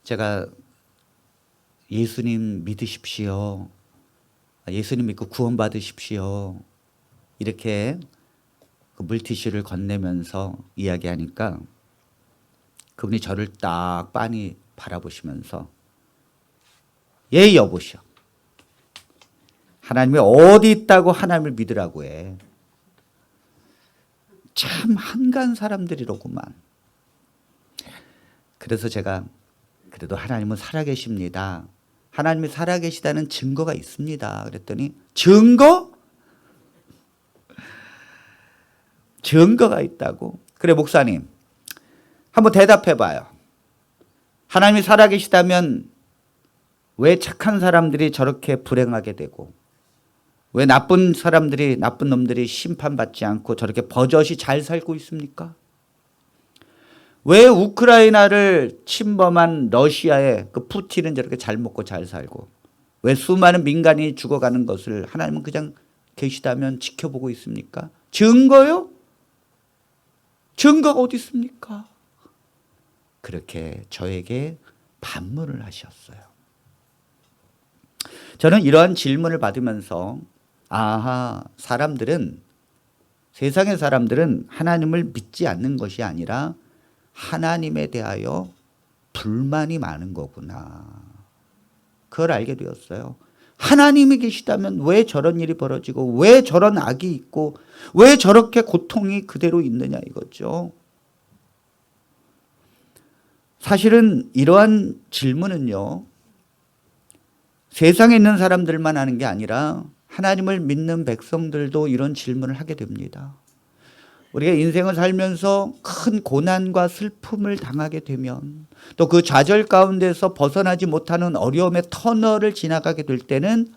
제가 예수님 믿으십시오. 예수님 믿고 구원받으십시오. 이렇게 그 물티슈를 건네면서 이야기하니까 그분이 저를 딱 빤히 바라보시면서 예 여보시오. 하나님이 어디 있다고 하나님을 믿으라고 해. 참 한간 사람들이로구만. 그래서 제가 그래도 하나님은 살아계십니다. 하나님이 살아계시다는 증거가 있습니다. 그랬더니 증거? 증거가 있다고? 그래 목사님 한번 대답해 봐요. 하나님이 살아계시다면 왜 착한 사람들이 저렇게 불행하게 되고 왜 나쁜 사람들이 나쁜 놈들이 심판받지 않고 저렇게 버젓이 잘 살고 있습니까? 왜 우크라이나를 침범한 러시아의 그 푸틴은 저렇게 잘 먹고 잘 살고 왜 수많은 민간인이 죽어가는 것을 하나님은 그냥 계시다면 지켜보고 있습니까? 증거요? 증거가 어디 있습니까? 그렇게 저에게 반문을 하셨어요. 저는 이러한 질문을 받으면서 아하, 세상의 사람들은 하나님을 믿지 않는 것이 아니라 하나님에 대하여 불만이 많은 거구나. 그걸 알게 되었어요. 하나님이 계시다면 왜 저런 일이 벌어지고 왜 저런 악이 있고 왜 저렇게 고통이 그대로 있느냐 이거죠. 사실은 이러한 질문은요. 세상에 있는 사람들만 하는 게 아니라 하나님을 믿는 백성들도 이런 질문을 하게 됩니다. 우리가 인생을 살면서 큰 고난과 슬픔을 당하게 되면 또 그 좌절 가운데서 벗어나지 못하는 어려움의 터널을 지나가게 될 때는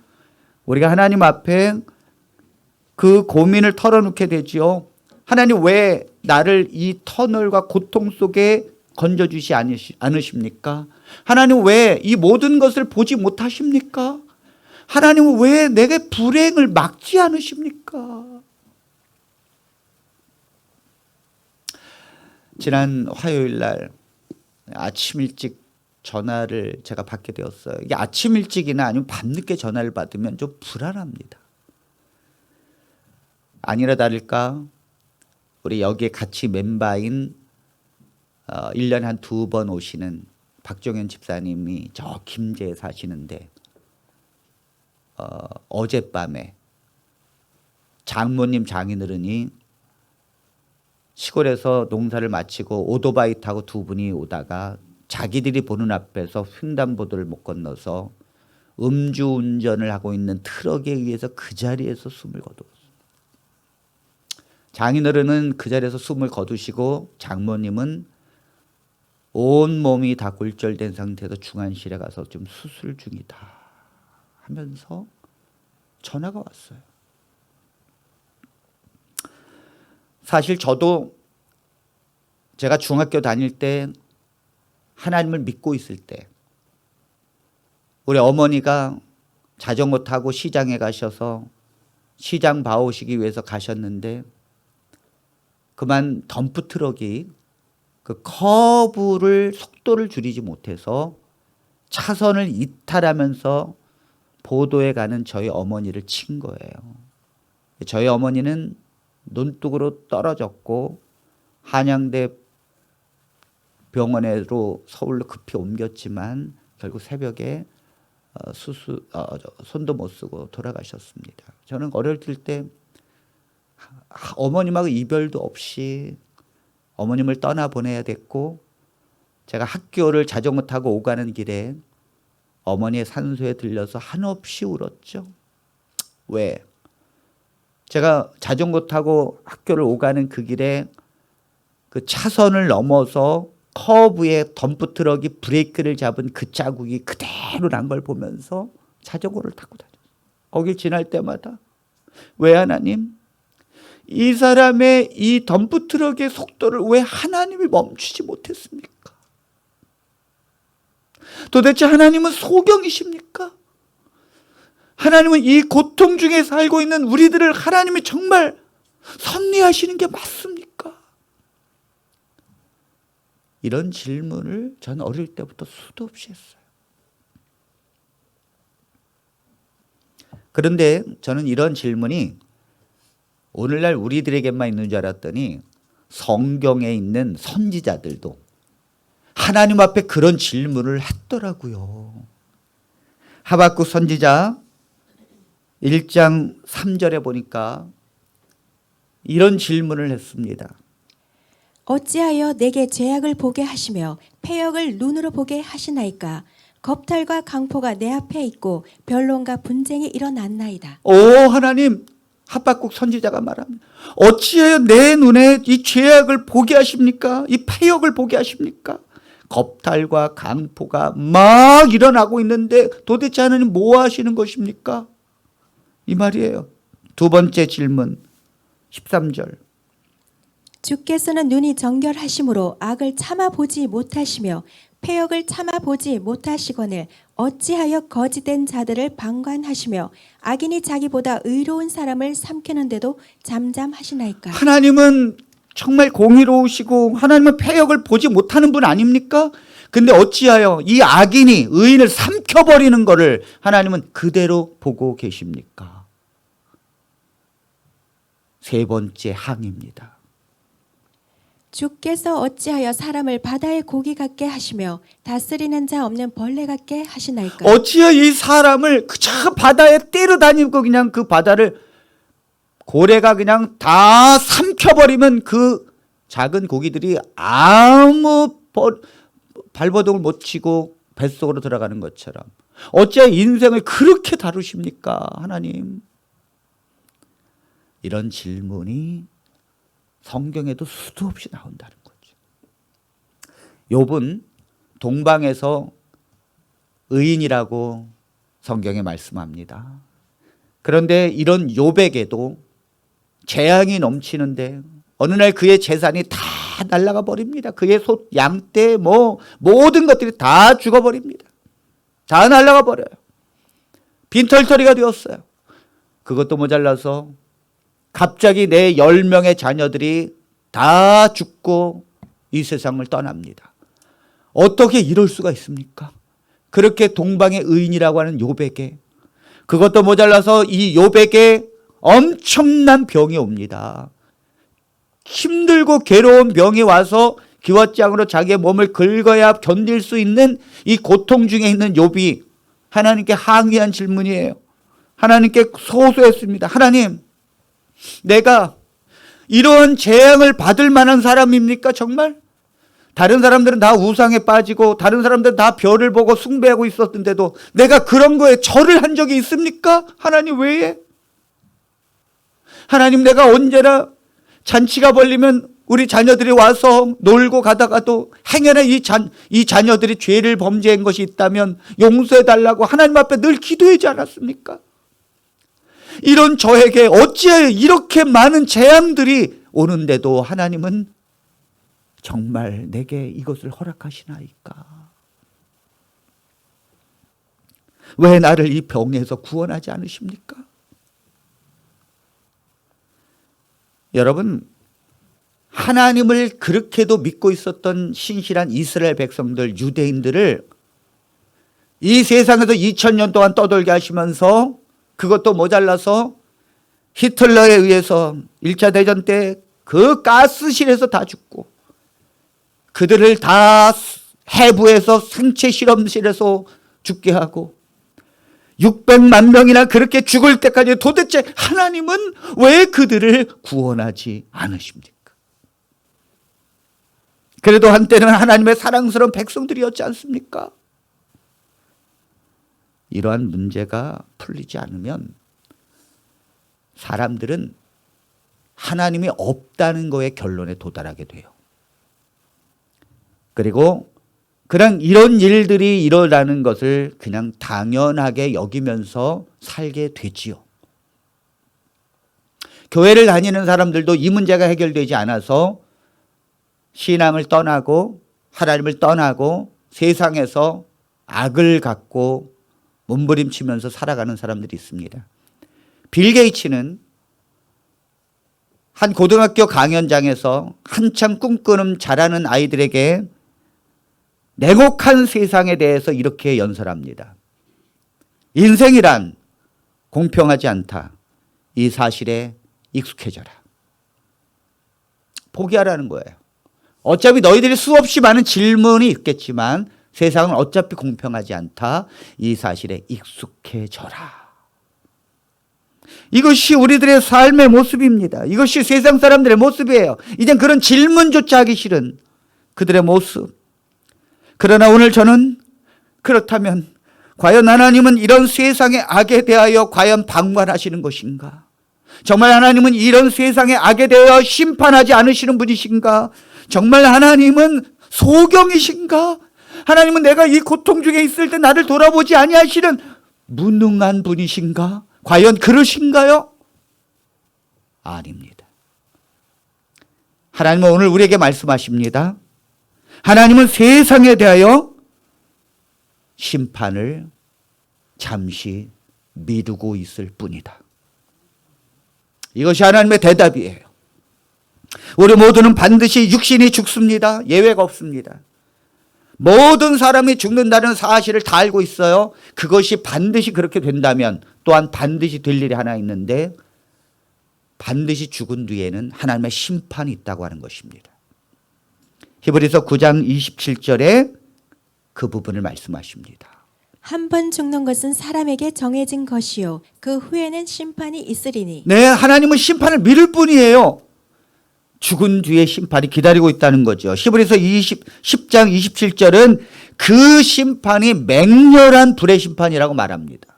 우리가 하나님 앞에 그 고민을 털어놓게 되지요. 하나님 왜 나를 이 터널과 고통 속에 건져주시 않으십니까? 하나님 왜 이 모든 것을 보지 못하십니까? 하나님은 왜 내게 불행을 막지 않으십니까? 지난 화요일 날 아침 일찍 전화를 제가 받게 되었어요. 이게 아침 일찍이나 아니면 밤늦게 전화를 받으면 좀 불안합니다. 아니라 다를까 우리 여기에 같이 멤버인 1년에 한 2번 오시는 박종현 집사님이 저 김제에 사시는데 어젯밤에 장모님 장인어른이 시골에서 농사를 마치고 오토바이 타고 두 분이 오다가 자기들이 보는 앞에서 횡단보도를 못 건너서 음주운전을 하고 있는 트럭에 의해서 그 자리에서 숨을 거두었습니다. 장인어른은 그 자리에서 숨을 거두시고 장모님은 온몸이 다 골절된 상태에서 중환실에 가서 좀 수술 중이다 하면서 전화가 왔어요. 사실 저도 제가 중학교 다닐 때 하나님을 믿고 있을 때 우리 어머니가 자전거 타고 시장에 가셔서 시장 봐오시기 위해서 가셨는데 그만 덤프트럭이 그 커브를 속도를 줄이지 못해서 차선을 이탈하면서 보도에 가는 저희 어머니를 친 거예요. 저희 어머니는 논둑으로 떨어졌고 한양대 병원으로 서울로 급히 옮겼지만 결국 새벽에 손도 못 쓰고 돌아가셨습니다. 저는 어렸을 때 어머님하고 이별도 없이 어머님을 떠나보내야 됐고 제가 학교를 자전거 타고 오가는 길에 어머니의 산소에 들려서 한없이 울었죠. 왜? 제가 자전거 타고 학교를 오가는 그 길에 그 차선을 넘어서 커브에 덤프트럭이 브레이크를 잡은 그 자국이 그대로 난 걸 보면서 자전거를 타고 다녔어요. 거길 지날 때마다 왜 하나님? 이 사람의 이 덤프트럭의 속도를 왜 하나님이 멈추지 못했습니까? 도대체 하나님은 소경이십니까? 하나님은 이 고통 중에 살고 있는 우리들을 하나님이 정말 섭리하시는 게 맞습니까? 이런 질문을 전 어릴 때부터 수도 없이 했어요. 그런데 저는 이런 질문이 오늘날 우리들에게만 있는 줄 알았더니 성경에 있는 선지자들도 하나님 앞에 그런 질문을 했더라고요. 하박국 선지자 1장 3절에 보니까 이런 질문을 했습니다. 어찌하여 내게 죄악을 보게 하시며 패역을 눈으로 보게 하시나이까? 겁탈과 강포가 내 앞에 있고 변론과 분쟁이 일어났나이다. 오 하나님, 하박국 선지자가 말합니다. 어찌하여 내 눈에 이 죄악을 보게 하십니까? 이 패역을 보게 하십니까? 겁탈과 강포가 막 일어나고 있는데 도대체 하나님 뭐 하시는 것입니까? 이 말이에요. 두 번째 질문 13절. 주께서는 눈이 정결하심으로 악을 참아보지 못하시며 패역을 참아보지 못하시거늘 어찌하여 거짓된 자들을 방관하시며 악인이 자기보다 의로운 사람을 삼키는데도 잠잠하시나이까? 하나님은 정말 공의로우시고 하나님은 패역을 보지 못하는 분 아닙니까? 근데 어찌하여 이 악인이 의인을 삼켜버리는 것을 하나님은 그대로 보고 계십니까? 세 번째 항입니다. 주께서 어찌하여 사람을 바다의 고기 같게 하시며 다스리는 자 없는 벌레 같게 하시나이까? 어찌하여 이 사람을 그저 바다에 때려다니고 그냥 그 바다를 고래가 그냥 다 삼켜버리면 그 작은 고기들이 아무 발버둥을 못 치고 뱃속으로 들어가는 것처럼 어찌하여 인생을 그렇게 다루십니까 하나님? 이런 질문이 성경에도 수도 없이 나온다는 거죠. 욥은 동방에서 의인이라고 성경에 말씀합니다. 그런데 이런 욥에게도 재앙이 넘치는데 어느 날 그의 재산이 다 날아가 버립니다. 그의 소, 양떼, 모든 것들이 다 죽어버립니다. 다 날아가 버려요. 빈털터리가 되었어요. 그것도 모자라서 갑자기 내 10명의 자녀들이 다 죽고 이 세상을 떠납니다. 어떻게 이럴 수가 있습니까? 그렇게 동방의 의인이라고 하는 욥에게 그것도 모자라서 이 욥에게 엄청난 병이 옵니다. 힘들고 괴로운 병이 와서 기왓장으로 자기의 몸을 긁어야 견딜 수 있는 이 고통 중에 있는 욥이 하나님께 항의한 질문이에요. 하나님께 소소했습니다. 하나님, 내가 이런 재앙을 받을 만한 사람입니까 정말? 다른 사람들은 다 우상에 빠지고 다른 사람들은 다 별을 보고 숭배하고 있었는데도 내가 그런 거에 절을 한 적이 있습니까? 하나님 외에? 하나님, 내가 언제나 잔치가 벌리면 우리 자녀들이 와서 놀고 가다가도 행여나 이 자녀들이 죄를 범죄한 것이 있다면 용서해달라고 하나님 앞에 늘 기도하지 않았습니까? 이런 저에게 어찌하여 이렇게 많은 재앙들이 오는데도 하나님은 정말 내게 이것을 허락하시나이까? 왜 나를 이 병에서 구원하지 않으십니까? 여러분, 하나님을 그렇게도 믿고 있었던 신실한 이스라엘 백성들, 유대인들을 이 세상에서 2000년 동안 떠돌게 하시면서 그것도 모자라서 히틀러에 의해서 1차 대전 때 그 가스실에서 다 죽고 그들을 다 해부해서 생체 실험실에서 죽게 하고 600만 명이나 그렇게 죽을 때까지 도대체 하나님은 왜 그들을 구원하지 않으십니까? 그래도 한때는 하나님의 사랑스러운 백성들이었지 않습니까? 이러한 문제가 풀리지 않으면 사람들은 하나님이 없다는 거에 결론에 도달하게 돼요. 그리고 그냥 이런 일들이 일어나는 것을 그냥 당연하게 여기면서 살게 되지요. 교회를 다니는 사람들도 이 문제가 해결되지 않아서 신앙을 떠나고 하나님을 떠나고 세상에서 악을 갖고 몸부림치면서 살아가는 사람들이 있습니다. 빌 게이츠는 한 고등학교 강연장에서 한참 꿈꾸는 자라는 아이들에게 냉혹한 세상에 대해서 이렇게 연설합니다. 인생이란 공평하지 않다. 이 사실에 익숙해져라. 포기하라는 거예요. 어차피 너희들이 수없이 많은 질문이 있겠지만 세상은 어차피 공평하지 않다. 이 사실에 익숙해져라. 이것이 우리들의 삶의 모습입니다. 이것이 세상 사람들의 모습이에요. 이젠 그런 질문조차 하기 싫은 그들의 모습. 그러나 오늘 저는 그렇다면 과연 하나님은 이런 세상의 악에 대하여 과연 방관하시는 것인가? 정말 하나님은 이런 세상의 악에 대하여 심판하지 않으시는 분이신가? 정말 하나님은 소경이신가? 하나님은 내가 이 고통 중에 있을 때 나를 돌아보지 아니하시는 무능한 분이신가? 과연 그러신가요? 아닙니다. 하나님은 오늘 우리에게 말씀하십니다. 하나님은 세상에 대하여 심판을 잠시 미루고 있을 뿐이다. 이것이 하나님의 대답이에요. 우리 모두는 반드시 육신이 죽습니다. 예외가 없습니다. 모든 사람이 죽는다는 사실을 다 알고 있어요. 그것이 반드시 그렇게 된다면 또한 반드시 될 일이 하나 있는데 반드시 죽은 뒤에는 하나님의 심판이 있다고 하는 것입니다. 히브리서 9장 27절에 그 부분을 말씀하십니다. 한 번 죽는 것은 사람에게 정해진 것이요 그 후에는 심판이 있으리니. 네, 하나님은 심판을 미룰 뿐이에요. 죽은 뒤에 심판이 기다리고 있다는 거죠. 히브리서 10장 27절은 그 심판이 맹렬한 불의 심판이라고 말합니다.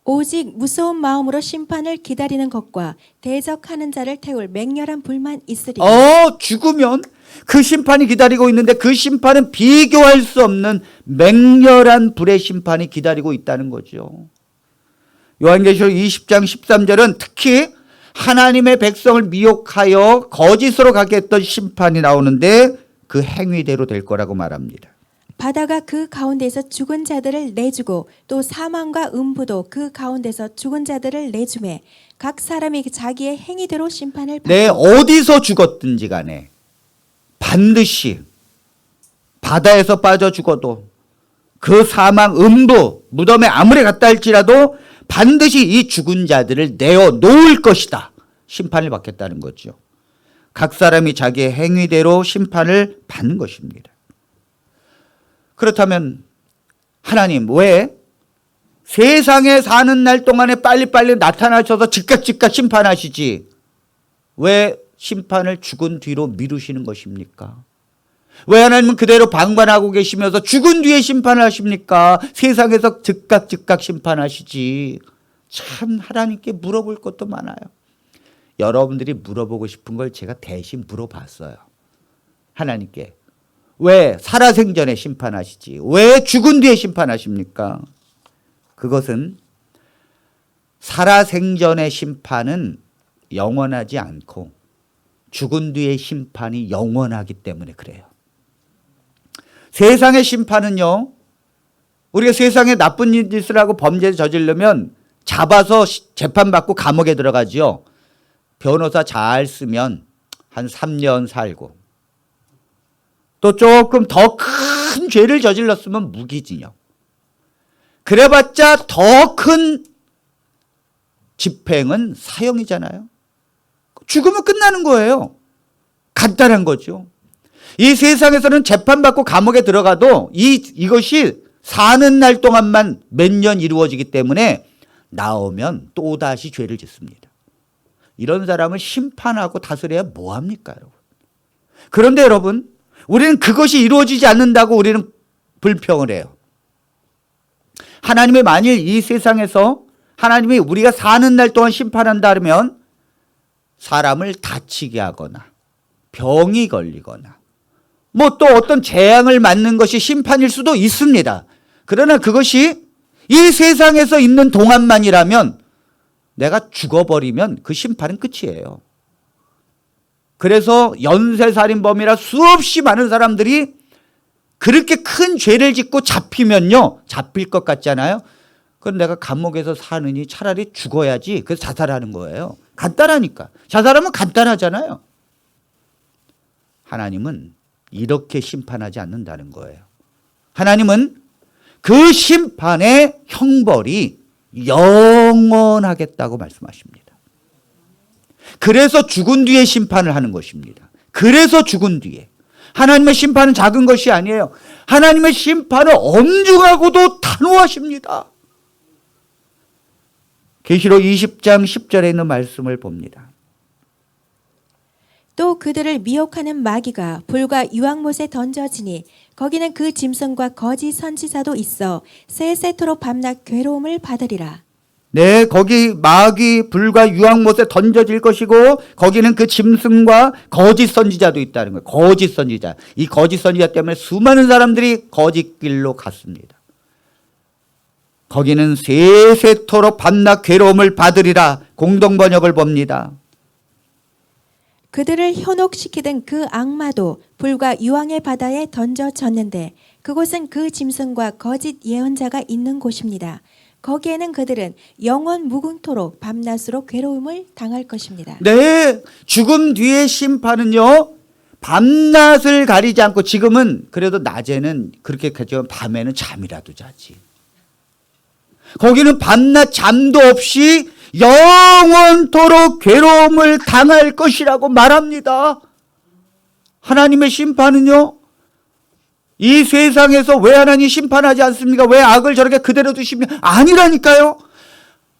오직 무서운 마음으로 심판을 기다리는 것과 대적하는 자를 태울 맹렬한 불만 있으리니. 죽으면 그 심판이 기다리고 있는데 그 심판은 비교할 수 없는 맹렬한 불의 심판이 기다리고 있다는 거죠. 요한계시록 20장 13절은 특히 하나님의 백성을 미혹하여 거짓으로 가게 했던 심판이 나오는데 그 행위대로 될 거라고 말합니다. 바다가 그 가운데서 죽은 자들을 내주고 또 사망과 음부도 그 가운데서 죽은 자들을 내주매 각 사람이 자기의 행위대로 심판을 받고. 네, 어디서 죽었든지 간에 반드시 바다에서 빠져 죽어도 그 사망, 음부, 무덤에 아무리 갔다 할지라도 반드시 이 죽은 자들을 내어 놓을 것이다. 심판을 받겠다는 거죠. 각 사람이 자기의 행위대로 심판을 받는 것입니다. 그렇다면 하나님 왜 세상에 사는 날 동안에 빨리빨리 나타나셔서 즉각 심판하시지 왜 심판을 죽은 뒤로 미루시는 것입니까? 왜 하나님은 그대로 방관하고 계시면서 죽은 뒤에 심판을 하십니까? 세상에서 즉각 심판하시지. 참 하나님께 물어볼 것도 많아요. 여러분들이 물어보고 싶은 걸 제가 대신 물어봤어요. 하나님께 왜 살아생전에 심판하시지? 왜 죽은 뒤에 심판하십니까? 그것은 살아생전의 심판은 영원하지 않고 죽은 뒤의 심판이 영원하기 때문에 그래요. 세상의 심판은요, 우리가 세상에 나쁜 짓을 하고 범죄를 저지르면 잡아서 재판받고 감옥에 들어가지요. 변호사 잘 쓰면 한 3년 살고 또 조금 더 큰 죄를 저질렀으면 무기징역. 그래봤자 더 큰 집행은 사형이잖아요. 죽으면 끝나는 거예요. 간단한 거죠. 이 세상에서는 재판받고 감옥에 들어가도 이것이 사는 날 동안만 몇 년 이루어지기 때문에 나오면 또다시 죄를 짓습니다. 이런 사람을 심판하고 다스려야 뭐합니까, 여러분? 그런데 여러분, 우리는 그것이 이루어지지 않는다고 우리는 불평을 해요. 하나님이 만일 이 세상에서 하나님이 우리가 사는 날 동안 심판한다 하면 사람을 다치게 하거나 병이 걸리거나 뭐 또 어떤 재앙을 맞는 것이 심판일 수도 있습니다. 그러나 그것이 이 세상에서 있는 동안만이라면 내가 죽어버리면 그 심판은 끝이에요. 그래서 연쇄살인범이라 수없이 많은 사람들이 그렇게 큰 죄를 짓고 잡히면요, 잡힐 것 같잖아요. 그럼 내가 감옥에서 사느니 차라리 죽어야지. 그래서 자살하는 거예요. 간단하니까. 자살하면 간단하잖아요. 하나님은 이렇게 심판하지 않는다는 거예요. 하나님은 그 심판의 형벌이 영원하겠다고 말씀하십니다. 그래서 죽은 뒤에 심판을 하는 것입니다. 그래서 죽은 뒤에. 하나님의 심판은 작은 것이 아니에요. 하나님의 심판은 엄중하고도 단호하십니다. 계시록 20장 10절에 있는 말씀을 봅니다. 또 그들을 미혹하는 마귀가 불과 유황못에 던져지니 거기는 그 짐승과 거짓 선지자도 있어 세세토록 밤낮 괴로움을 받으리라. 네, 거기 마귀 불과 유황못에 던져질 것이고 거기는 그 짐승과 거짓 선지자도 있다는 거예요. 거짓 선지자. 이 거짓 선지자 때문에 수많은 사람들이 거짓 길로 갔습니다. 거기는 세세토록 밤낮 괴로움을 받으리라. 공동 번역을 봅니다. 그들을 현혹시키던 그 악마도 불과 유황의 바다에 던져졌는데 그곳은 그 짐승과 거짓 예언자가 있는 곳입니다. 거기에는 그들은 영원 무궁토록 밤낮으로 괴로움을 당할 것입니다. 네, 죽음 뒤의 심판은요, 밤낮을 가리지 않고 지금은 그래도 낮에는 그렇게 가지만 밤에는 잠이라도 자지. 거기는 밤낮 잠도 없이 영원토록 괴로움을 당할 것이라고 말합니다. 하나님의 심판은요, 이 세상에서 왜 하나님 심판하지 않습니까? 왜 악을 저렇게 그대로 두십니까? 아니라니까요.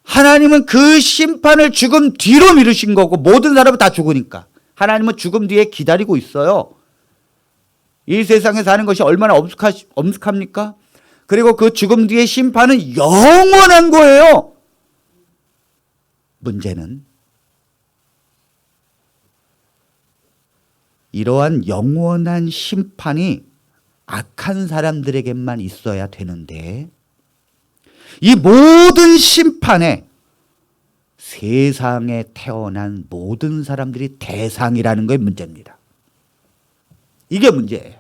하나님은 그 심판을 죽음 뒤로 미루신 거고 모든 사람은 다 죽으니까. 하나님은 죽음 뒤에 기다리고 있어요. 이 세상에 사는 것이 얼마나 엄숙합니까? 그리고 그 죽음 뒤의 심판은 영원한 거예요. 문제는 이러한 영원한 심판이 악한 사람들에게만 있어야 되는데 이 모든 심판에 세상에 태어난 모든 사람들이 대상이라는 게 문제입니다. 이게 문제예요.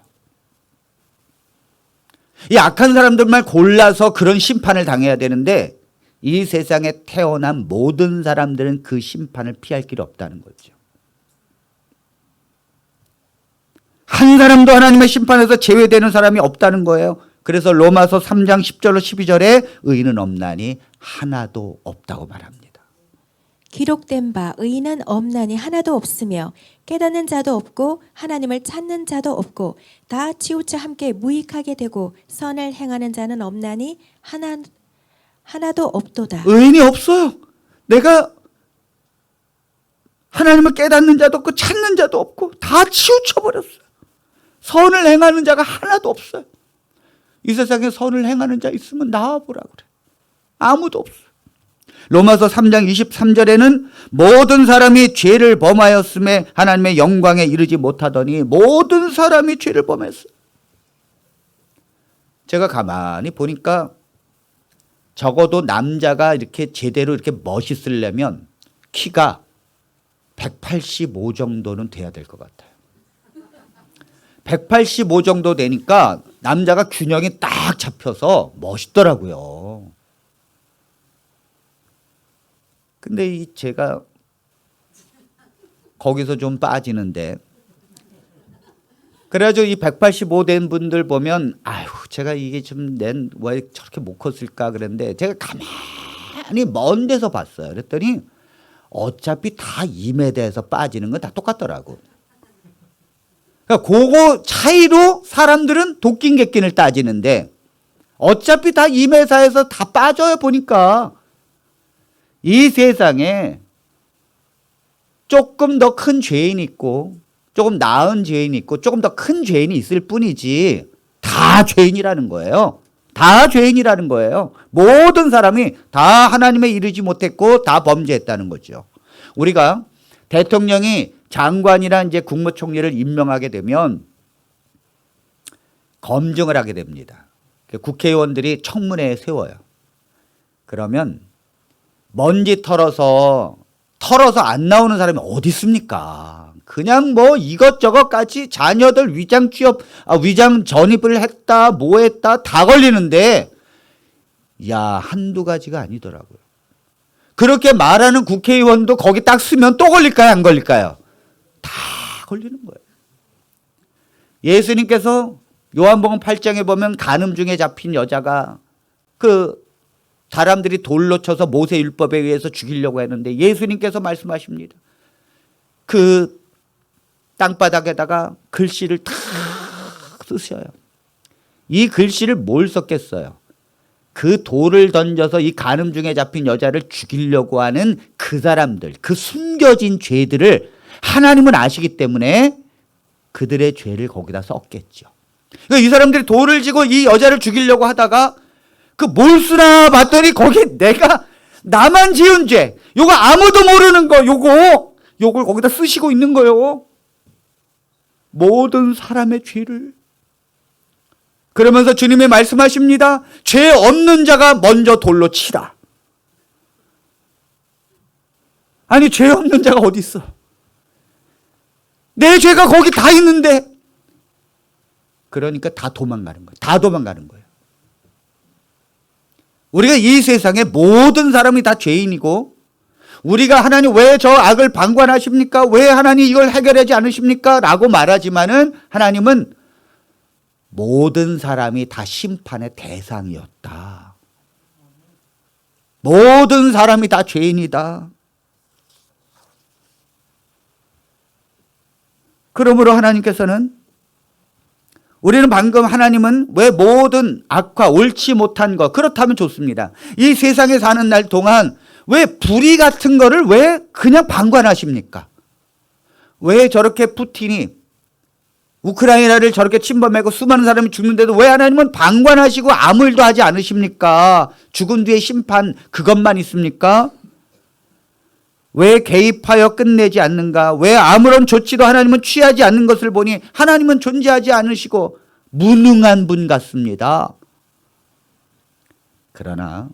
이 악한 사람들만 골라서 그런 심판을 당해야 되는데 이 세상에 태어난 모든 사람들은 그 심판을 피할 길이 없다는 거죠. 한 사람도 하나님의 심판에서 제외되는 사람이 없다는 거예요. 그래서 로마서 3장 10절로 12절에 의인은 없나니 하나도 없다고 말합니다. 기록된 바 의인은 없나니 하나도 없으며 깨닫는 자도 없고 하나님을 찾는 자도 없고 다 치우쳐 함께 무익하게 되고 선을 행하는 자는 없나니 하나도 없도다. 의인이 없어요. 내가 하나님을 깨닫는 자도 없고 찾는 자도 없고 다 치우쳐버렸어요. 선을 행하는 자가 하나도 없어요. 이 세상에 선을 행하는 자 있으면 나와보라 그래. 아무도 없어요. 로마서 3장 23절에는 모든 사람이 죄를 범하였음에 하나님의 영광에 이르지 못하더니 모든 사람이 죄를 범했어요. 제가 가만히 보니까 적어도 남자가 이렇게 제대로 이렇게 멋있으려면 키가 185 정도는 돼야 될 것 같아요. 185 정도 되니까 남자가 균형이 딱 잡혀서 멋있더라고요. 근데 제가 거기서 좀 빠지는데 그래가지고 이 185 된 분들 보면 아유 제가 이게 좀 왜 저렇게 못 컸을까 그랬는데 제가 가만히 먼 데서 봤어요. 그랬더니 어차피 다 2m에서 빠지는 건 다 똑같더라고. 그러니까 그거 차이로 사람들은 도끼 객긴을 따지는데 어차피 다 2m에서 다 빠져요. 보니까 이 세상에 조금 더 큰 죄인이 있고 조금 나은 죄인이 있고 조금 더 큰 죄인이 있을 뿐이지 다 죄인이라는 거예요. 다 죄인이라는 거예요. 모든 사람이 다 하나님에 이르지 못했고 다 범죄했다는 거죠. 우리가 대통령이 장관이나 이제 국무총리를 임명하게 되면 검증을 하게 됩니다. 국회의원들이 청문회에 세워요. 그러면 먼지 털어서 안 나오는 사람이 어디 있습니까? 그냥 뭐 이것저것까지 자녀들 위장 전입을 했다, 뭐 했다 다 걸리는데 야 한두 가지가 아니더라고요. 그렇게 말하는 국회의원도 거기 딱 쓰면 또 걸릴까요? 안 걸릴까요? 다 걸리는 거예요. 예수님께서 요한복음 8장에 보면 간음 중에 잡힌 여자가 그 사람들이 돌로 쳐서 모세 율법에 의해서 죽이려고 했는데 예수님께서 말씀하십니다. 그 땅바닥에다가 글씨를 탁 쓰셔요. 이 글씨를 뭘 썼겠어요? 그 돌을 던져서 이 간음 중에 잡힌 여자를 죽이려고 하는 그 사람들, 그 숨겨진 죄들을 하나님은 아시기 때문에 그들의 죄를 거기다 썼겠죠. 그러니까 이 사람들이 돌을 쥐고 이 여자를 죽이려고 하다가 그 뭘 쓰나 봤더니 거기 내가 나만 지은 죄, 요거 아무도 모르는 거, 요걸 거기다 쓰시고 있는 거예요. 모든 사람의 죄를. 그러면서 주님이 말씀하십니다. 죄 없는 자가 먼저 돌로 치라. 아니, 죄 없는 자가 어디 있어? 내 죄가 거기 다 있는데. 그러니까 다 도망가는 거예요. 다 도망가는 거예요. 우리가 이 세상에 모든 사람이 다 죄인이고, 우리가 하나님 왜 저 악을 방관하십니까? 왜 하나님 이걸 해결하지 않으십니까? 라고 말하지만은 하나님은 모든 사람이 다 심판의 대상이었다. 모든 사람이 다 죄인이다. 그러므로 하나님께서는, 우리는 방금 하나님은 왜 모든 악과 옳지 못한 것, 그렇다면 좋습니다. 이 세상에 사는 날 동안 왜 불의 같은 거를 왜 그냥 방관하십니까? 왜 저렇게 푸틴이 우크라이나를 저렇게 침범하고 수많은 사람이 죽는데도 왜 하나님은 방관하시고 아무 일도 하지 않으십니까? 죽은 뒤에 심판 그것만 있습니까? 왜 개입하여 끝내지 않는가? 왜 아무런 조치도 하나님은 취하지 않는 것을 보니 하나님은 존재하지 않으시고 무능한 분 같습니다. 그러나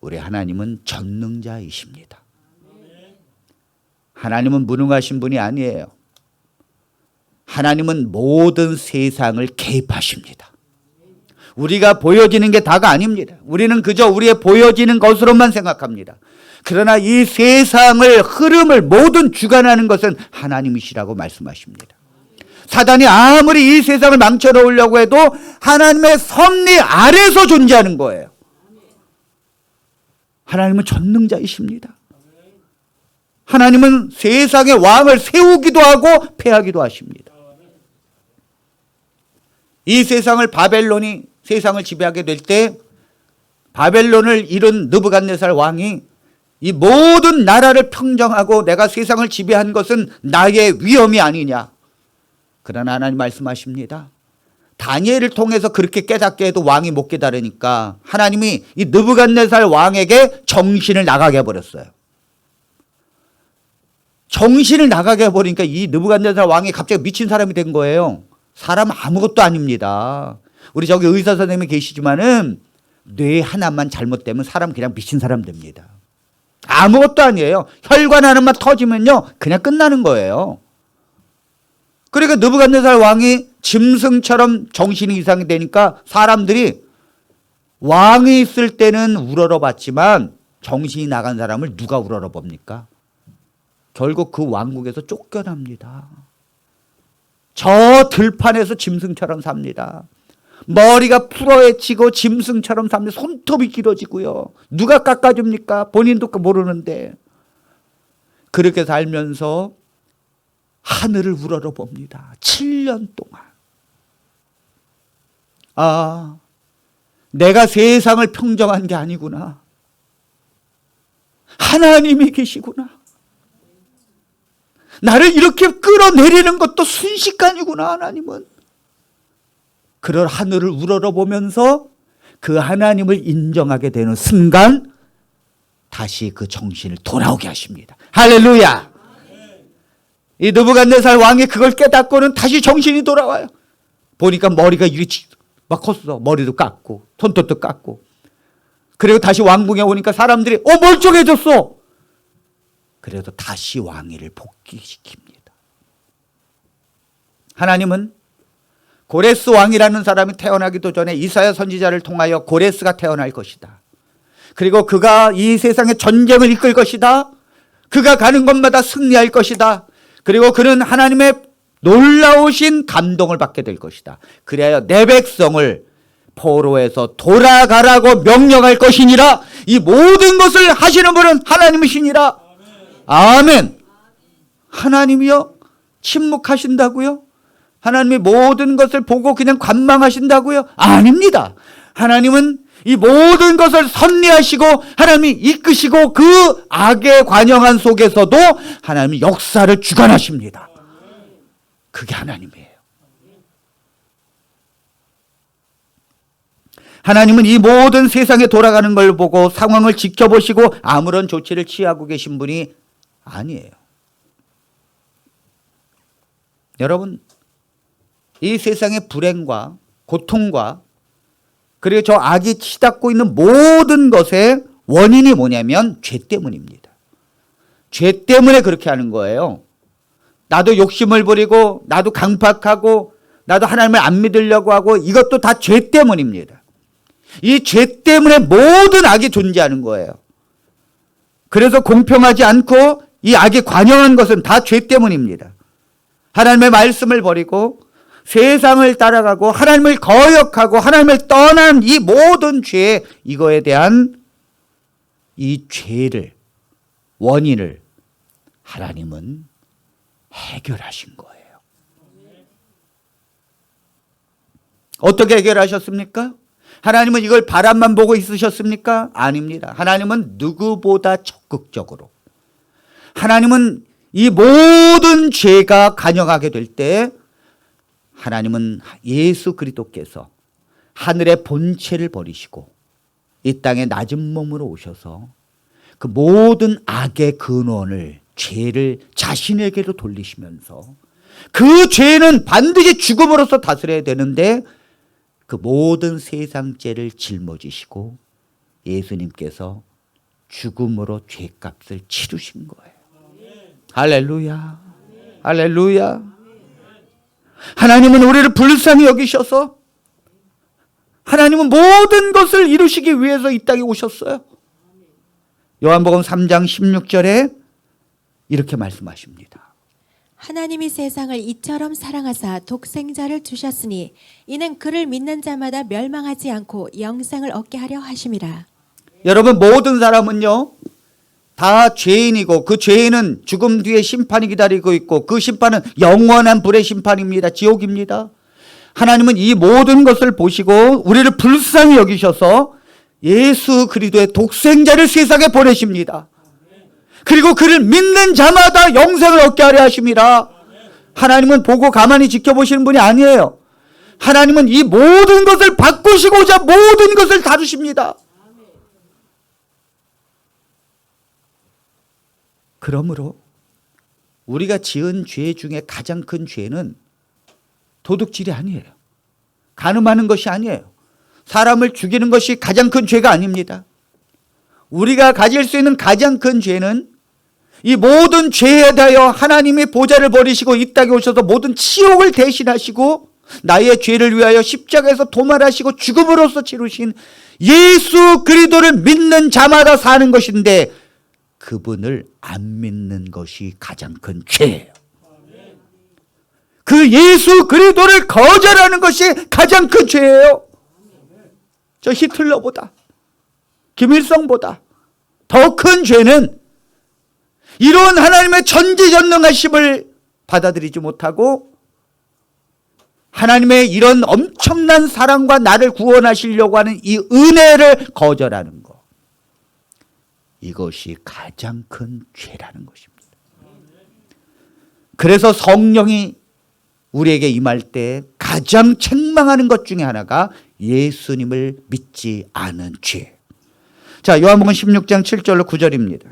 우리 하나님은 전능자이십니다. 하나님은 무능하신 분이 아니에요. 하나님은 모든 세상을 개입하십니다. 우리가 보여지는 게 다가 아닙니다. 우리는 그저 우리의 보여지는 것으로만 생각합니다. 그러나 이 세상을 흐름을 모든 주관하는 것은 하나님이시라고 말씀하십니다. 사단이 아무리 이 세상을 망쳐놓으려고 해도 하나님의 섭리 아래서 존재하는 거예요. 하나님은 전능자이십니다. 하나님은 세상의 왕을 세우기도 하고 패하기도 하십니다. 이 세상을 바벨론이 세상을 지배하게 될 때 바벨론을 이룬 느부갓네살 왕이 이 모든 나라를 평정하고 내가 세상을 지배한 것은 나의 위엄이 아니냐. 그러나 하나님 말씀하십니다. 다니엘을 통해서 그렇게 깨닫게 해도 왕이 못 깨달으니까 하나님이 이 느부갓네살 왕에게 정신을 나가게 해버렸어요. 정신을 나가게 해버리니까 이 느부갓네살 왕이 갑자기 미친 사람이 된 거예요. 사람 아무것도 아닙니다. 우리 저기 의사 선생님이 계시지만은 뇌 하나만 잘못되면 사람 그냥 미친 사람 됩니다. 아무것도 아니에요. 혈관 하나만 터지면요 그냥 끝나는 거예요. 그러니까 느부갓네살 왕이 짐승처럼 정신이 이상이 되니까 사람들이 왕이 있을 때는 우러러봤지만 정신이 나간 사람을 누가 우러러봅니까? 결국 그 왕국에서 쫓겨납니다. 저 들판에서 짐승처럼 삽니다. 머리가 풀어헤치고 짐승처럼 삽니다. 손톱이 길어지고요. 누가 깎아줍니까? 본인도 모르는데. 그렇게 살면서 하늘을 우러러봅니다. 7년 동안. 아, 내가 세상을 평정한 게 아니구나. 하나님이 계시구나. 나를 이렇게 끌어내리는 것도 순식간이구나, 하나님은. 그런 하늘을 우러러보면서 그 하나님을 인정하게 되는 순간 다시 그 정신을 돌아오게 하십니다. 할렐루야. 이 느부갓네살 왕이 그걸 깨닫고는 다시 정신이 돌아와요. 보니까 머리가 이렇게 막 컸어. 머리도 깎고 손톱도 깎고. 그리고 다시 왕궁에 오니까 사람들이 멀쩡해졌어. 그래도 다시 왕위를 복귀시킵니다. 하나님은 고레스 왕이라는 사람이 태어나기도 전에 이사야 선지자를 통하여 고레스가 태어날 것이다. 그리고 그가 이 세상의 전쟁을 이끌 것이다. 그가 가는 곳마다 승리할 것이다. 그리고 그는 하나님의 놀라우신 감동을 받게 될 것이다. 그래야 내 백성을 포로에서 돌아가라고 명령할 것이니라. 이 모든 것을 하시는 분은 하나님이시니라. 아멘. 하나님이요? 침묵하신다고요? 하나님이 모든 것을 보고 그냥 관망하신다고요? 아닙니다. 하나님은 이 모든 것을 섭리하시고 하나님이 이끄시고 그 악의 관영한 속에서도 하나님이 역사를 주관하십니다. 그게 하나님이에요. 하나님은 이 모든 세상에 돌아가는 걸 보고 상황을 지켜보시고 아무런 조치를 취하고 계신 분이 아니에요. 여러분, 이 세상의 불행과 고통과 그리고 저 악이 치닫고 있는 모든 것의 원인이 뭐냐면 죄 때문입니다. 죄 때문에 그렇게 하는 거예요. 나도 욕심을 부리고 나도 강팍하고 나도 하나님을 안 믿으려고 하고 이것도 다 죄 때문입니다. 이 죄 때문에 모든 악이 존재하는 거예요. 그래서 공평하지 않고 이 악이 관영한 것은 다 죄 때문입니다. 하나님의 말씀을 버리고 세상을 따라가고 하나님을 거역하고 하나님을 떠난 이 모든 죄, 이거에 대한 이 죄를, 원인을 하나님은 해결하신 거예요. 어떻게 해결하셨습니까? 하나님은 이걸 바람만 보고 있으셨습니까? 아닙니다. 하나님은 누구보다 적극적으로, 하나님은 이 모든 죄가 관영하게 될 때 하나님은 예수 그리스도께서 하늘의 본체를 버리시고 이 땅에 낮은 몸으로 오셔서 그 모든 악의 근원을, 죄를 자신에게로 돌리시면서 그 죄는 반드시 죽음으로써 다스려야 되는데 그 모든 세상 죄를 짊어지시고 예수님께서 죽음으로 죄값을 치르신 거예요. 할렐루야. 할렐루야. 하나님은 우리를 불쌍히 여기셔서 하나님은 모든 것을 이루시기 위해서 이 땅에 오셨어요. 요한복음 3장 16절에 이렇게 말씀하십니다. 하나님이 세상을 이처럼 사랑하사 독생자를 주셨으니 이는 그를 믿는 자마다 멸망하지 않고 영생을 얻게 하려 하심이라. 여러분, 모든 사람은요 다 죄인이고 그 죄인은 죽음 뒤에 심판이 기다리고 있고 그 심판은 영원한 불의 심판입니다. 지옥입니다. 하나님은 이 모든 것을 보시고 우리를 불쌍히 여기셔서 예수 그리스도의 독생자를 세상에 보내십니다. 그리고 그를 믿는 자마다 영생을 얻게 하려 하심이라. 하나님은 보고 가만히 지켜보시는 분이 아니에요. 하나님은 이 모든 것을 바꾸시고자 모든 것을 다루십니다. 그러므로 우리가 지은 죄 중에 가장 큰 죄는 도둑질이 아니에요. 간음하는 것이 아니에요. 사람을 죽이는 것이 가장 큰 죄가 아닙니다. 우리가 가질 수 있는 가장 큰 죄는 이 모든 죄에 대하여 하나님이 보좌를 버리시고 이 땅에 오셔서 모든 치욕을 대신하시고 나의 죄를 위하여 십자가에서 도말하시고 죽음으로써 치르신 예수 그리스도를 믿는 자마다 사는 것인데 그분을 안 믿는 것이 가장 큰 죄예요. 그 예수 그리스도를 거절하는 것이 가장 큰 죄예요. 저 히틀러보다, 김일성보다 더 큰 죄는 이런 하나님의 전지전능하심을 받아들이지 못하고 하나님의 이런 엄청난 사랑과 나를 구원하시려고 하는 이 은혜를 거절하는 것. 이것이 가장 큰 죄라는 것입니다. 그래서 성령이 우리에게 임할 때 가장 책망하는 것 중에 하나가 예수님을 믿지 않은 죄. 자, 요한복음 16장 7절로 9절입니다.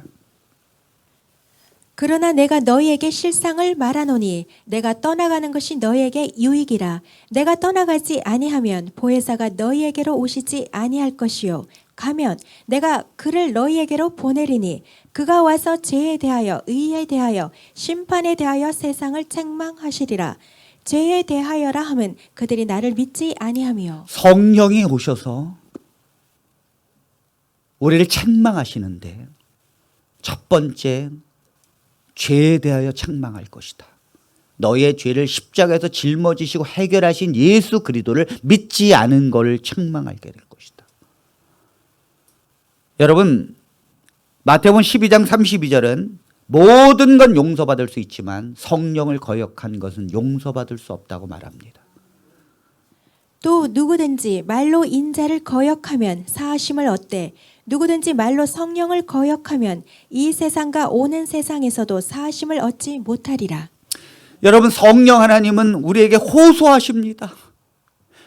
그러나 내가 너희에게 실상을 말하노니 내가 떠나가는 것이 너희에게 유익이라. 내가 떠나가지 아니하면 보혜사가 너희에게로 오시지 아니할 것이요 가면 내가 그를 너희에게로 보내리니 그가 와서 죄에 대하여 의에 대하여 심판에 대하여 세상을 책망하시리라. 죄에 대하여라 함은 그들이 나를 믿지 아니하며. 성령이 오셔서 우리를 책망하시는데 첫 번째 죄에 대하여 책망할 것이다. 너의 죄를 십자가에서 짊어지시고 해결하신 예수 그리스도를 믿지 않은 것을 책망하게 될 것이다. 여러분, 마태복음 12장 32절은 모든 건 용서받을 수 있지만 성령을 거역한 것은 용서받을 수 없다고 말합니다. 또 누구든지 말로 인자를 거역하면 사하심을 얻되 누구든지 말로 성령을 거역하면 이 세상과 오는 세상에서도 사하심을 얻지 못하리라. 여러분, 성령 하나님은 우리에게 호소하십니다.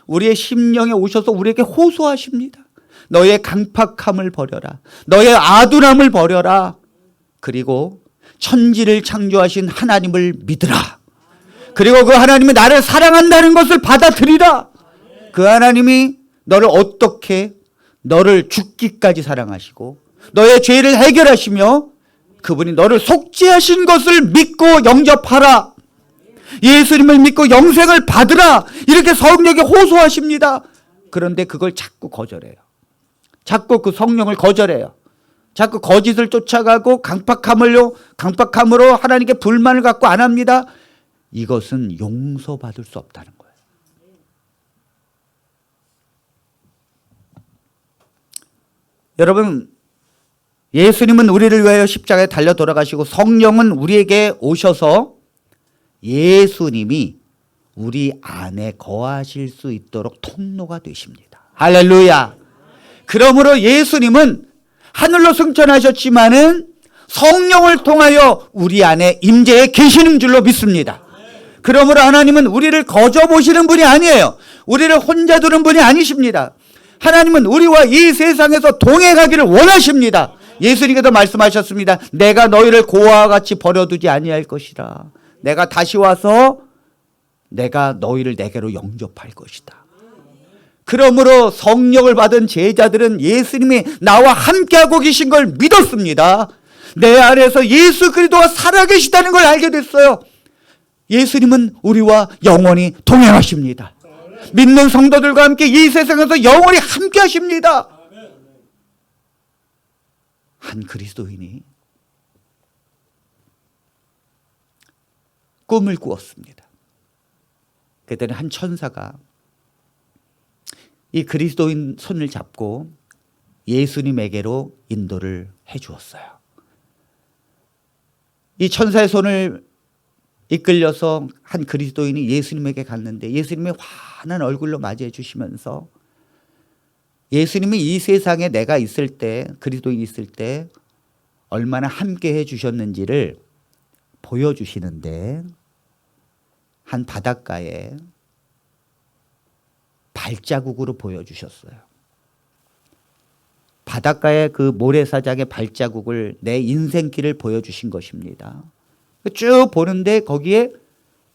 우리의 심령에 오셔서 우리에게 호소하십니다. 너의 강팍함을 버려라. 너의 아둔함을 버려라. 그리고 천지를 창조하신 하나님을 믿으라. 그리고 그 하나님이 나를 사랑한다는 것을 받아들이라. 그 하나님이 너를 어떻게 너를 죽기까지 사랑하시고 너의 죄를 해결하시며 그분이 너를 속죄하신 것을 믿고 영접하라. 예수님을 믿고 영생을 받으라. 이렇게 성령이 호소하십니다. 그런데 그걸 자꾸 거절해요. 자꾸 그 성령을 거절해요. 자꾸 거짓을 쫓아가고 강팍함으로 하나님께 불만을 갖고 안 합니다. 이것은 용서받을 수 없다는 거예요. 여러분, 예수님은 우리를 위하여 십자가에 달려 돌아가시고 성령은 우리에게 오셔서 예수님이 우리 안에 거하실 수 있도록 통로가 되십니다. 할렐루야. 그러므로 예수님은 하늘로 승천하셨지만은 성령을 통하여 우리 안에 임재해 계시는 줄로 믿습니다. 그러므로 하나님은 우리를 거저 보시는 분이 아니에요. 우리를 혼자 두는 분이 아니십니다. 하나님은 우리와 이 세상에서 동행하기를 원하십니다. 예수님께서 말씀하셨습니다. 내가 너희를 고아와 같이 버려두지 아니할 것이라. 내가 다시 와서 내가 너희를 내게로 영접할 것이다. 그러므로 성령을 받은 제자들은 예수님이 나와 함께하고 계신 걸 믿었습니다. 내 안에서 예수 그리스도가 살아계시다는 걸 알게 됐어요. 예수님은 우리와 영원히 동행하십니다. 믿는 성도들과 함께 이 세상에서 영원히 함께 하십니다. 한 그리스도인이 꿈을 꾸었습니다. 그때는 한 천사가 이 그리스도인 손을 잡고 예수님에게로 인도를 해 주었어요. 이 천사의 손을 이끌려서 한 그리스도인이 예수님에게 갔는데 예수님이 환한 얼굴로 맞이해 주시면서 예수님이 이 세상에 내가 있을 때, 그리스도인이 있을 때 얼마나 함께 해 주셨는지를 보여주시는데 한 바닷가에 발자국으로 보여주셨어요. 바닷가의 그 모래사장의 발자국을 내 인생길을 보여주신 것입니다. 쭉 보는데 거기에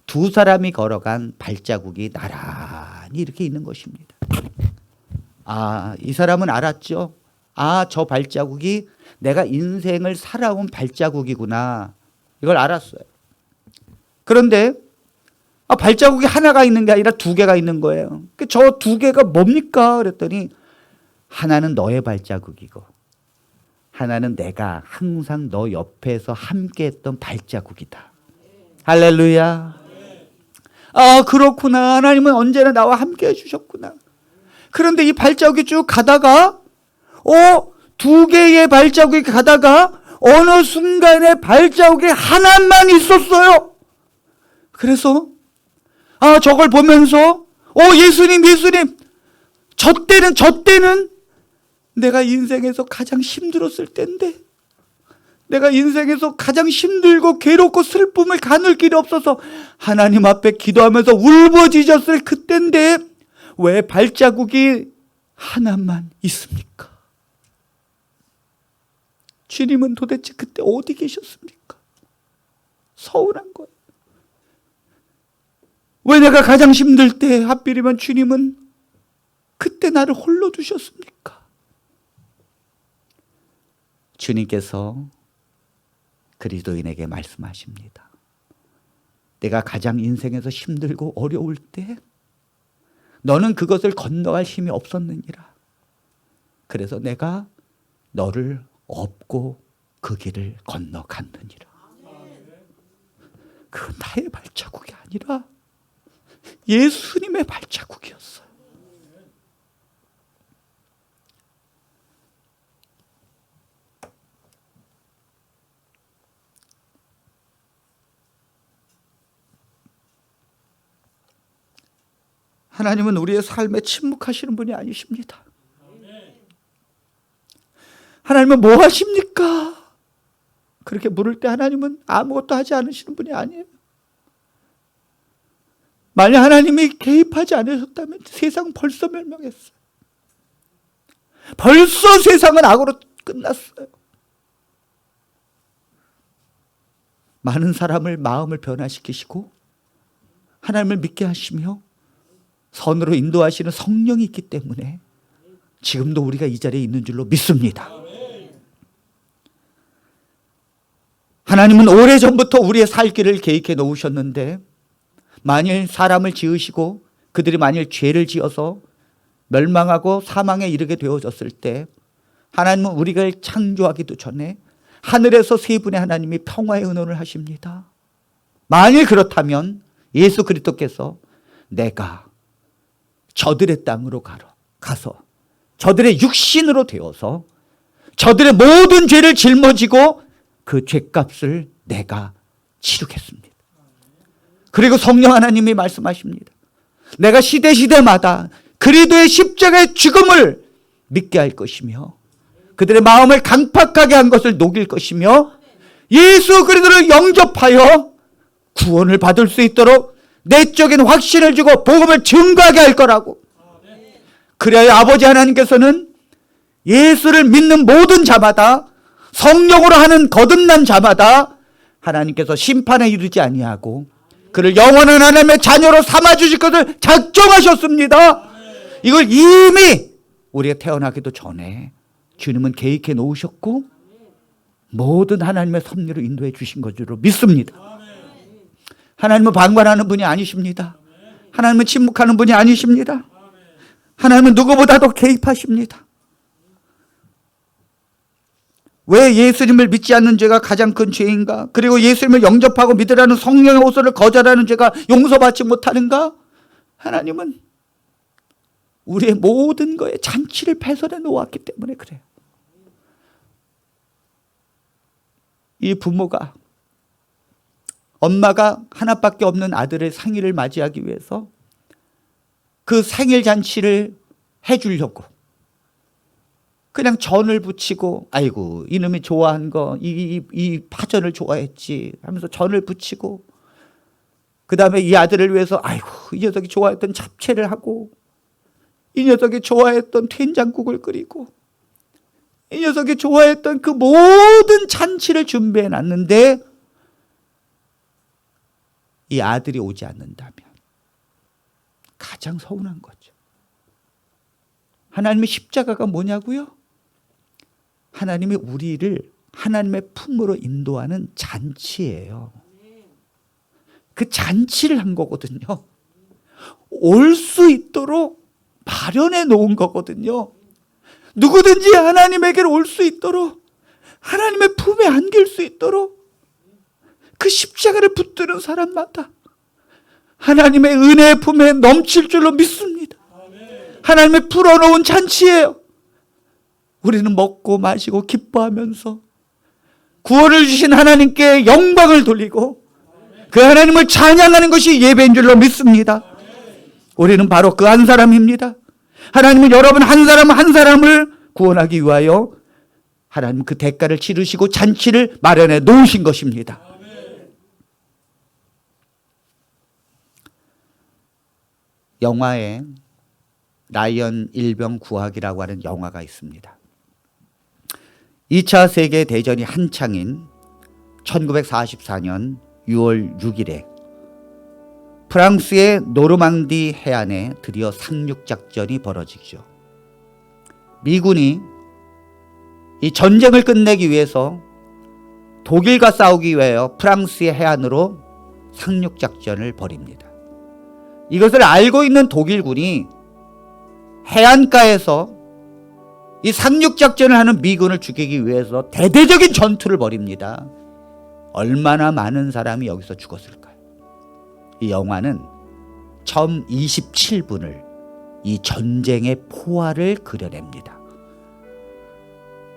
두 사람이 걸어간 발자국이 나란히 이렇게 있는 것입니다. 아, 이 사람은 알았죠. 아, 저 발자국이 내가 인생을 살아온 발자국이구나. 이걸 알았어요. 그런데 발자국이 하나가 있는 게 아니라 두 개가 있는 거예요. 저 두 개가 뭡니까? 그랬더니 하나는 너의 발자국이고 하나는 내가 항상 너 옆에서 함께했던 발자국이다. 할렐루야. 아, 그렇구나. 하나님은 언제나 나와 함께 해주셨구나. 그런데 이 발자국이 쭉 가다가 두 개의 발자국이 가다가 어느 순간에 발자국이 하나만 있었어요. 그래서 저걸 보면서 예수님 저 때는 내가 인생에서 가장 힘들었을 때인데 내가 인생에서 가장 힘들고 괴롭고 슬픔을 가눌 길이 없어서 하나님 앞에 기도하면서 울부짖었을 그때인데 왜 발자국이 하나만 있습니까? 주님은 도대체 그때 어디 계셨습니까? 서운한 거예요. 왜 내가 가장 힘들 때 하필이면 주님은 그때 나를 홀로 두셨습니까? 주님께서 그리스도인에게 말씀하십니다. 내가 가장 인생에서 힘들고 어려울 때 너는 그것을 건너갈 힘이 없었느니라. 그래서 내가 너를 업고 그 길을 건너갔느니라. 그건 나의 발자국이 아니라 예수님의 발자국이었어요. 하나님은 우리의 삶에 침묵하시는 분이 아니십니다. 하나님은 뭐 하십니까? 그렇게 물을 때 하나님은 아무것도 하지 않으시는 분이 아니에요. 만약 하나님이 개입하지 않으셨다면 세상은 벌써 멸망했어요. 벌써 세상은 악으로 끝났어요. 많은 사람을 마음을 변화시키시고 하나님을 믿게 하시며 선으로 인도하시는 성령이 있기 때문에 지금도 우리가 이 자리에 있는 줄로 믿습니다. 하나님은 오래전부터 우리의 살 길을 계획해 놓으셨는데 만일 사람을 지으시고 그들이 만일 죄를 지어서 멸망하고 사망에 이르게 되어졌을 때 하나님은 우리가 창조하기도 전에 하늘에서 세 분의 하나님이 평화의 의논을 하십니다. 만일 그렇다면 예수 그리스도께서 내가 저들의 땅으로 가서 저들의 육신으로 되어서 저들의 모든 죄를 짊어지고 그 죄값을 내가 치르겠습니다. 그리고 성령 하나님이 말씀하십니다. 내가 시대마다 그리스도의 십자가의 죽음을 믿게 할 것이며 그들의 마음을 강팍하게 한 것을 녹일 것이며 예수 그리스도를 영접하여 구원을 받을 수 있도록 내적인 확신을 주고 복음을 증거하게 할 거라고. 그래야 아버지 하나님께서는 예수를 믿는 모든 자마다 성령으로 하는 거듭난 자마다 하나님께서 심판에 이르지 아니하고 그를 영원한 하나님의 자녀로 삼아주실 것을 작정하셨습니다. 이걸 이미 우리가 태어나기도 전에 주님은 계획해 놓으셨고 모든 하나님의 섭리로 인도해 주신 것으로 믿습니다. 하나님은 방관하는 분이 아니십니다. 하나님은 침묵하는 분이 아니십니다. 하나님은 누구보다도 개입하십니다. 왜 예수님을 믿지 않는 죄가 가장 큰 죄인가? 그리고 예수님을 영접하고 믿으라는 성령의 호소를 거절하는 죄가 용서받지 못하는가? 하나님은 우리의 모든 것에 잔치를 배설해 놓았기 때문에 그래요. 이 부모가 엄마가 하나밖에 없는 아들의 생일을 맞이하기 위해서 그 생일 잔치를 해주려고 그냥 전을 부치고 아이고 이놈이 좋아한 거 이 파전을 좋아했지 하면서 전을 부치고 그 다음에 이 아들을 위해서 아이고 이 녀석이 좋아했던 잡채를 하고 이 녀석이 좋아했던 된장국을 끓이고 이 녀석이 좋아했던 그 모든 잔치를 준비해 놨는데 이 아들이 오지 않는다면 가장 서운한 거죠. 하나님의 십자가가 뭐냐고요? 하나님이 우리를 하나님의 품으로 인도하는 잔치예요. 그 잔치를 한 거거든요. 올 수 있도록 마련해 놓은 거거든요. 누구든지 하나님에게로 올 수 있도록 하나님의 품에 안길 수 있도록 그 십자가를 붙드는 사람마다 하나님의 은혜의 품에 넘칠 줄로 믿습니다. 하나님의 풀어놓은 잔치예요. 우리는 먹고 마시고 기뻐하면서 구원을 주신 하나님께 영광을 돌리고 그 하나님을 찬양하는 것이 예배인 줄로 믿습니다. 우리는 바로 그 한 사람입니다. 하나님은 여러분 한 사람 한 사람을 구원하기 위하여 하나님 그 대가를 치르시고 잔치를 마련해 놓으신 것입니다. 영화에 라이언 일병 구하기라고 하는 영화가 있습니다. 2차 세계대전이 한창인 1944년 6월 6일에 프랑스의 노르망디 해안에 드디어 상륙작전이 벌어지죠. 미군이 이 전쟁을 끝내기 위해서 독일과 싸우기 위하여 프랑스의 해안으로 상륙작전을 벌입니다. 이것을 알고 있는 독일군이 해안가에서 이 상륙작전을 하는 미군을 죽이기 위해서 대대적인 전투를 벌입니다. 얼마나 많은 사람이 여기서 죽었을까요? 이 영화는 처음 27분을 이 전쟁의 포화를 그려냅니다.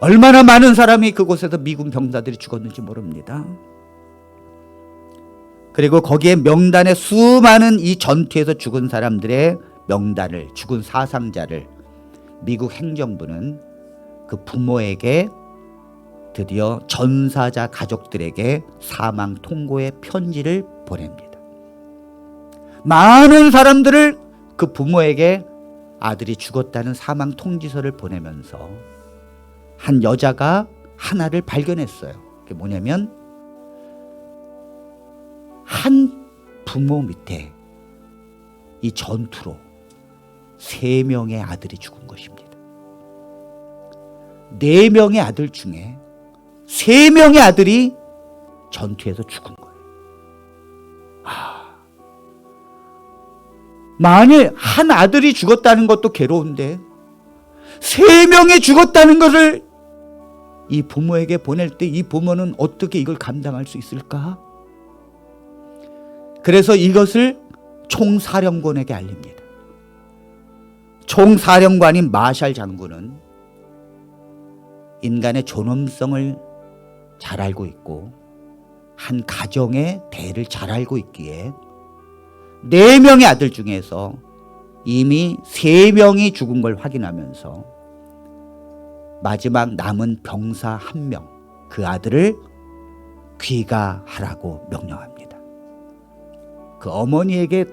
얼마나 많은 사람이 그곳에서 미군 병사들이 죽었는지 모릅니다. 그리고 거기에 명단에 수많은 이 전투에서 죽은 사람들의 명단을, 죽은 사상자를 미국 행정부는 그 부모에게, 드디어 전사자 가족들에게 사망 통고의 편지를 보냅니다. 많은 사람들을 그 부모에게 아들이 죽었다는 사망 통지서를 보내면서 한 여자가 하나를 발견했어요. 그게 뭐냐면 한 부모 밑에 이 전투로 3명의 아들이 죽은 것입니다. 4명의 아들 중에 3명의 아들이 전투에서 죽은 거예요. 만일 한 아들이 죽었다는 것도 괴로운데 3명이 죽었다는 것을 이 부모에게 보낼 때 이 부모는 어떻게 이걸 감당할 수 있을까? 그래서 이것을 총사령관에게 알립니다. 총사령관인 마샬 장군은 인간의 존엄성을 잘 알고 있고 한 가정의 대를 잘 알고 있기에 4명의 아들 중에서 이미 3명이 죽은 걸 확인하면서 마지막 남은 병사 1명, 그 아들을 귀가하라고 명령합니다. 그 어머니에게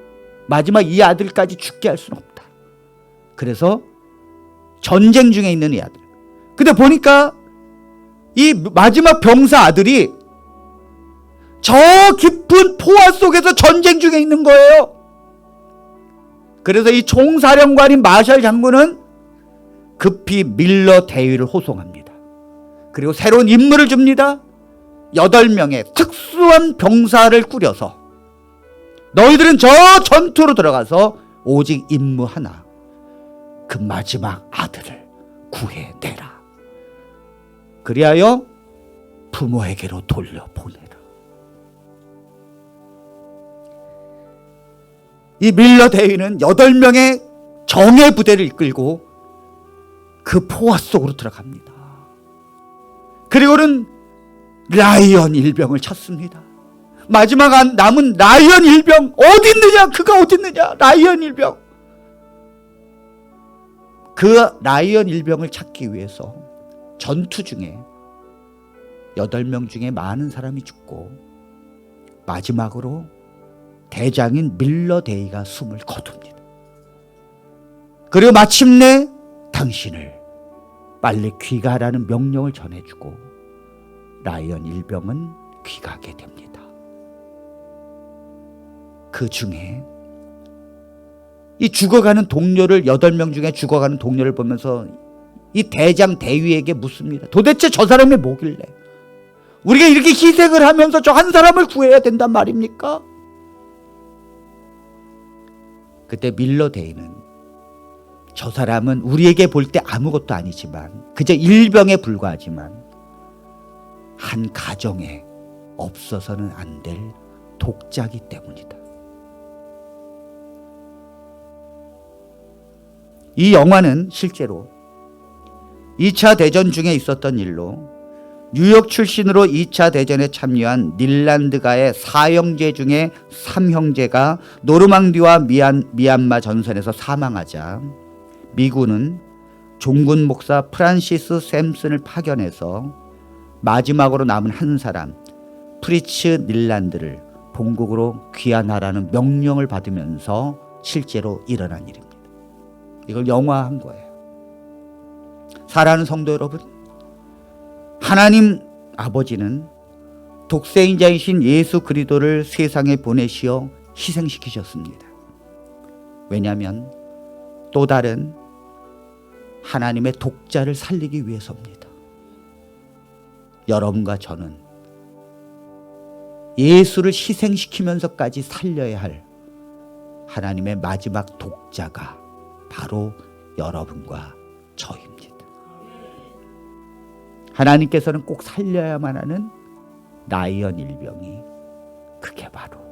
마지막 이 아들까지 죽게 할 수는 없다. 그래서 전쟁 중에 있는 이 아들. 근데 보니까 이 마지막 병사 아들이 저 깊은 포화 속에서 전쟁 중에 있는 거예요. 그래서 이 총사령관인 마샬 장군은 급히 밀러 대위를 호송합니다. 그리고 새로운 임무를 줍니다. 8명의 특수한 병사를 꾸려서 너희들은 저 전투로 들어가서 오직 임무 하나, 그 마지막 아들을 구해내라. 그리하여 부모에게로 돌려보내라. 이 밀러 대위는 8명의 정예 부대를 이끌고 그 포화 속으로 들어갑니다. 그리고는 라이언 일병을 찾습니다. 마지막 남은 라이언 일병 어디 있느냐? 그가 어디 있느냐? 라이언 일병. 그 라이언 일병을 찾기 위해서 전투 중에 8명 중에 많은 사람이 죽고 마지막으로 대장인 밀러 대위가 숨을 거둡니다. 그리고 마침내 당신을 빨리 귀가하라는 명령을 전해주고 라이언 일병은 귀가하게 됩니다. 그 중에 이 죽어가는 동료를, 8명 중에 죽어가는 동료를 보면서 이 대장 대위에게 묻습니다. 도대체 저 사람이 뭐길래 우리가 이렇게 희생을 하면서 저 한 사람을 구해야 된단 말입니까? 그때 밀러 대위는 저 사람은 우리에게 볼 때 아무것도 아니지만, 그저 일병에 불과하지만 한 가정에 없어서는 안 될 독자이기 때문이다. 이 영화는 실제로 2차 대전 중에 있었던 일로 뉴욕 출신으로 2차 대전에 참여한 닐란드가의 4형제 중에 3형제가 노르망디와 미얀마 전선에서 사망하자 미군은 종군 목사 프란시스 샘슨을 파견해서 마지막으로 남은 한 사람 프리츠 닐란드를 본국으로 귀환하라는 명령을 받으면서 실제로 일어난 일입니다. 이걸 영화한 거예요. 사랑하는 성도 여러분, 하나님 아버지는 독생자이신 예수 그리스도를 세상에 보내시어 희생시키셨습니다. 왜냐하면 또 다른 하나님의 독자를 살리기 위해서입니다. 여러분과 저는 예수를 희생시키면서까지 살려야 할 하나님의 마지막 독자가 바로 여러분과 저입니다. 하나님께서는 꼭 살려야만 하는 나이언 일병이 그게 바로